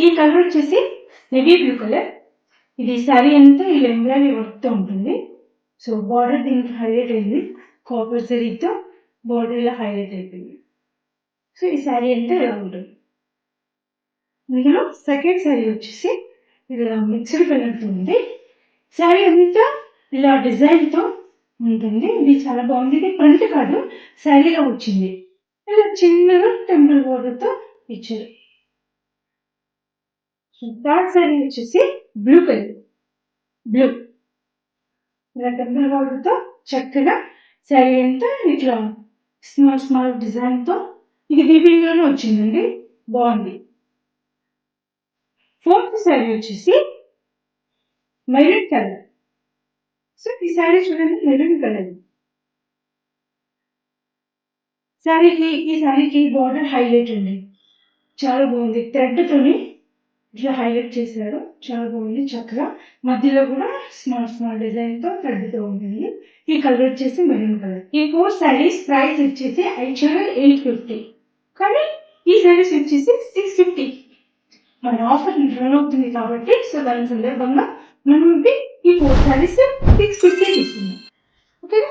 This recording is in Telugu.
ఈ కలర్ వచ్చేసి నేవీ బ్లూ కలర్. ఇది శారీ అంతా ఇలా ఎంబ్రాయిడరీ వర్క్తో ఉంటుంది. సో బార్డర్ దీనికి హైలైట్ అయింది, కాపర్ జరీతో బార్డర్ ఇలా హైలైట్ అయిపోయింది. సో ఈ శారీ అంతా ఇలా ఉంటుంది. ఇందులో సెకండ్ శారీ వచ్చేసి ఇలా మిక్స్డ్ కలర్తో ఉంది. శారీ అంతా ఇలా డిజైన్తో ఉంటుంది. ఇది చాలా బాగుంది. ఇది ప్రింట్ కాదు, శారీలో వచ్చింది. ఇలా చిన్నగా టెంపుల్ బోర్డర్తో ఇచ్చారు. థర్డ్ శారీ వచ్చేసి బ్లూ కలర్. బ్లూ ఇలా టెంపుల్ బోర్డర్తో చక్కగా శారీ అంతా ఇట్లా స్మాల్ స్మాల్ డిజైన్తో ఇది వీవింగ్లోనే వచ్చిందండి, బాగుంది. ఫోర్త్ శారీ వచ్చేసి మెరూన్ కలర్. సో ఈ శారీ చూడండి, మెరూన్ కలర్. ఈ శారీకి బార్డర్ హైలైట్ ఉంది, చాలా బాగుంది. థ్రెడ్తోని ఇట్లా హైలైట్ చేశారు, చాలా బాగుంది. చక్కగా మధ్యలో కూడా స్మాల్ స్మాల్ డిజైన్తో థ్రెడ్తో ఉంటుంది. ఈ కలర్ వచ్చేసి మెరూన్ కలర్. ఈ 4 శారీస్ ప్రైస్ వచ్చేసి యాక్చువల్గా 850, కానీ ఈ శారీస్ వచ్చేసి 650. మన ఆఫర్ రన్ అవుతుంది కాబట్టి, సో దాని సందర్భంగా మనం ఈ 4 శారీస్ 650 తీసుకున్నాం. ఓకేనా?